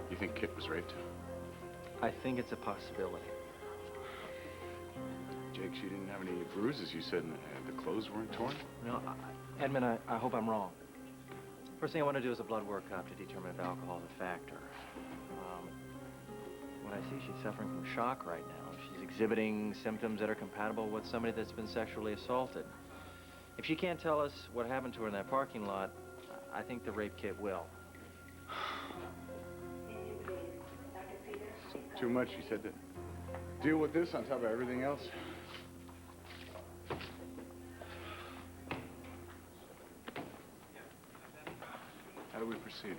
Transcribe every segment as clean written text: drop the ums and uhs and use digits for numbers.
You think Kit was raped? I think it's a possibility. Jake, she didn't have any bruises, you said, and the clothes weren't torn? No, Edmund, I hope I'm wrong. First thing I want to do is a blood workup to determine if alcohol is a factor. What I see, she's suffering from shock right now. She's exhibiting symptoms that are compatible with somebody that's been sexually assaulted. If she can't tell us what happened to her in that parking lot, I think the rape kit will. It's too much, she said, to deal with this on top of everything else. How do we proceed?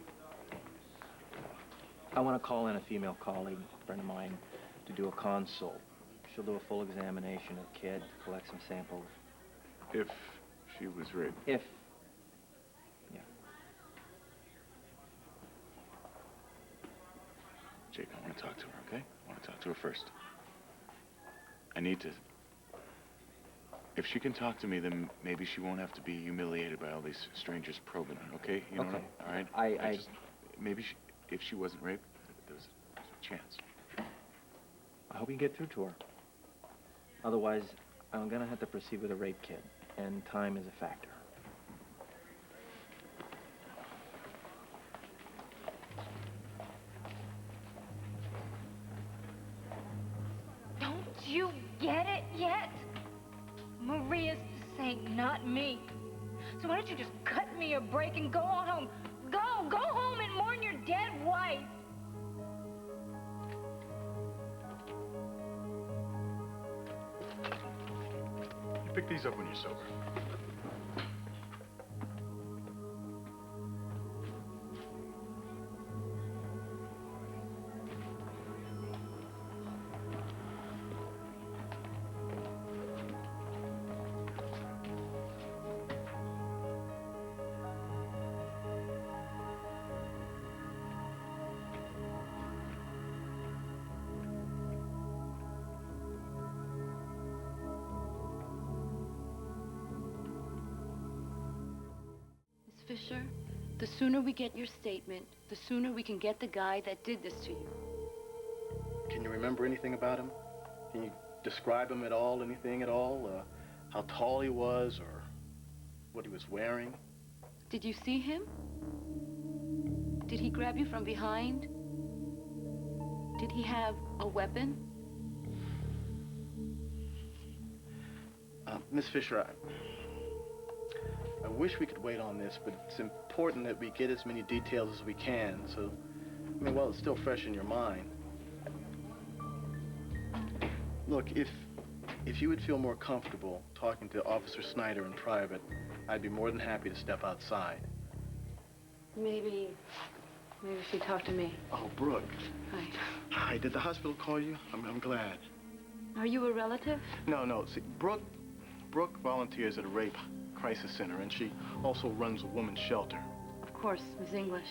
I want to call in a female colleague, a friend of mine, to do a consult. She'll do a full examination of Kid, collect some samples. If she was raped? If. Yeah. Jake, I want to talk to her, okay? I want to talk to her first. I need to. If she can talk to me, then maybe she won't have to be humiliated by all these strangers probing her, okay? You know okay. All right? I just, maybe if she wasn't raped, there's a chance. I hope you get through to her. Otherwise, I'm gonna have to proceed with a rape kit, and time is a factor. Don't you get it yet? Maria's the saint, not me. So why don't you just cut me a break and go on home? Go home and mourn your dead wife. You pick these up when you're sober. Fisher, the sooner we get your statement, the sooner we can get the guy that did this to you. Can you remember anything about him? Can you describe him at all, anything at all? How tall he was or what he was wearing? Did you see him? Did he grab you from behind? Did he have a weapon? Miss Fisher, I wish we could wait on this, but it's important that we get as many details as we can, so, I mean, well, it's still fresh in your mind. Look, if you would feel more comfortable talking to Officer Snyder in private, I'd be more than happy to step outside. Maybe she'd talk to me. Oh, Brooke. Hi. Hi, did the hospital call you? I'm glad. Are you a relative? No, see, Brooke volunteers at a rape crisis center, and she also runs a women's shelter. Of course, Miss English.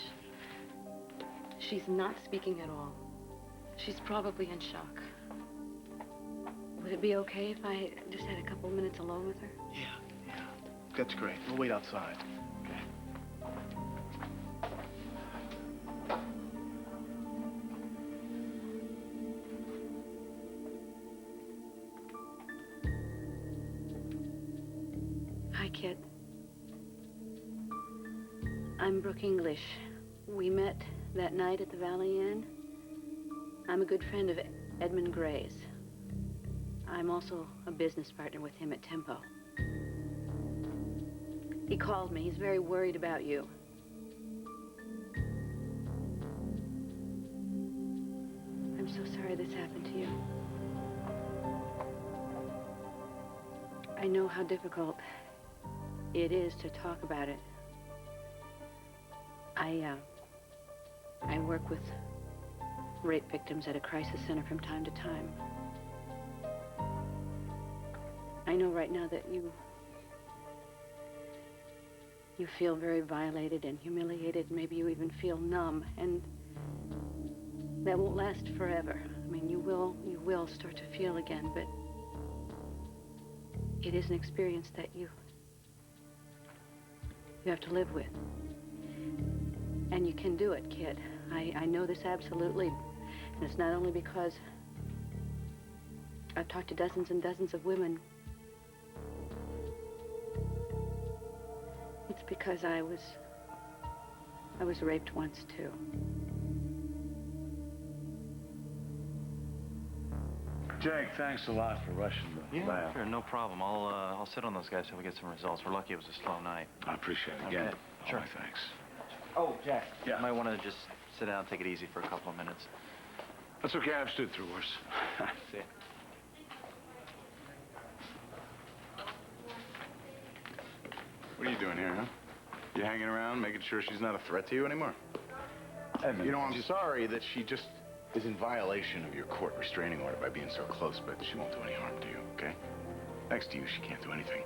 She's not speaking at all. She's probably in shock. Would it be okay if I just had a couple minutes alone with her? Yeah. That's great. We'll wait outside. Okay. Hi, Kit. I'm Brooke English. We met that night at the Valley Inn. I'm a good friend of Edmund Gray's. I'm also a business partner with him at Tempo. He called me. He's very worried about you. I'm so sorry this happened to you. I know how difficult it is to talk about it. I work with rape victims at a crisis center from time to time. I know right now that you feel very violated and humiliated. Maybe you even feel numb, and that won't last forever. I mean, you will start to feel again, but it is an experience that you have to live with. And you can do it, kid. I know this absolutely. And it's not only because I've talked to dozens and dozens of women. It's because I was raped once, too. Jake, thanks a lot for rushing the lab. Sure, no problem. I'll sit on those guys till we get some results. We're lucky it was a slow night. I appreciate it. Again, Okay, sure. all my thanks. Oh, Jack. Yeah. You might want to just sit down and take it easy for a couple of minutes. That's okay. I've stood through worse. See ya. What are you doing here, huh? You hanging around, making sure she's not a threat to you anymore? Edmund, You know, I'm sorry that she just is in violation of your court restraining order by being so close, but she won't do any harm to you, okay? Next to you, she can't do anything.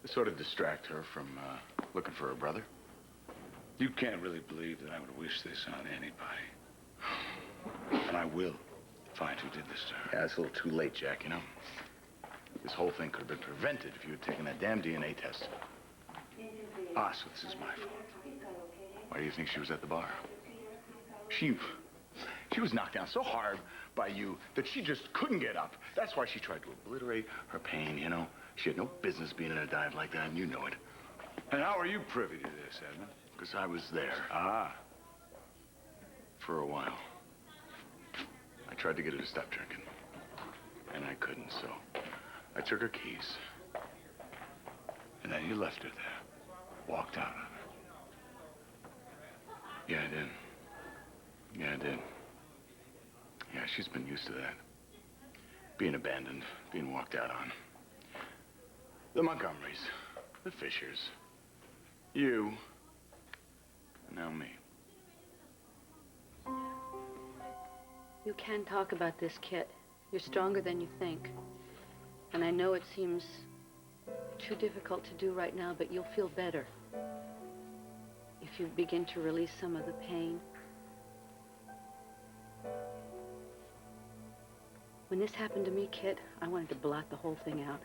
To sort of distract her from looking for her brother. you can't really believe that I would wish this on anybody. And I will find who did this to her. Yeah, it's a little too late, Jack, you know? This whole thing could have been prevented if you had taken that damn DNA test. So this is my fault. Why do you think she was at the bar? She was knocked down so hard by you that she just couldn't get up. That's why she tried to obliterate her pain, you know? She had no business being in a dive like that, and you know it. And how are you privy to this, Edmund? Because I was there Ah, for a while. I tried to get her to stop drinking, and I couldn't, so I took her keys. and then you left her there. Walked out on her. Yeah, I did. Yeah, I did. Yeah, she's been used to that. Being abandoned, being walked out on. The Montgomerys, the Fishers, you, and now me. You can talk about this, Kit. You're stronger than you think. And I know it seems too difficult to do right now, but you'll feel better if you begin to release some of the pain. When this happened to me, Kit, I wanted to blot the whole thing out.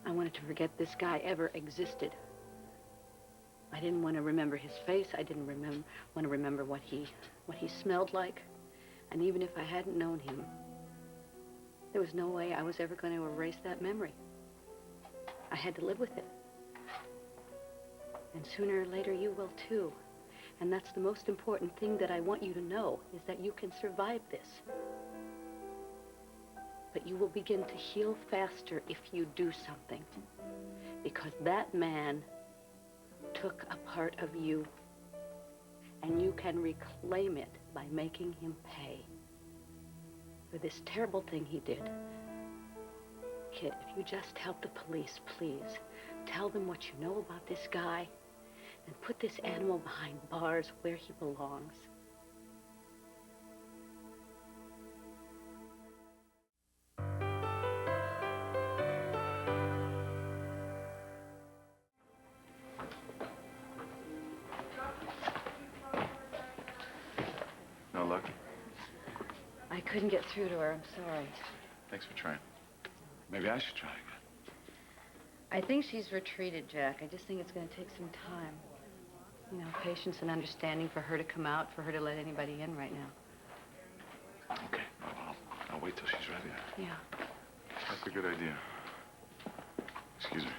I wanted to forget this guy ever existed. I didn't want to remember his face. I didn't want to remember what he smelled like. And even if I hadn't known him, there was no way I was ever going to erase that memory. I had to live with it. And sooner or later, you will too. And that's the most important thing that I want you to know, is that you can survive this. But you will begin to heal faster if you do something. Because that man took a part of you, and you can reclaim it by making him pay for this terrible thing he did. Kid, if you just help the police, please, tell them what you know about this guy, and put this animal behind bars where he belongs. No luck? I couldn't get through to her, I'm sorry. Thanks for trying. maybe I should try again. I think she's retreated, Jack. I just think it's going to take some time. You know, patience and understanding for her to come out, for her to let anybody in right now. Okay, I'll wait till she's ready. Yeah. That's a good idea. Excuse me.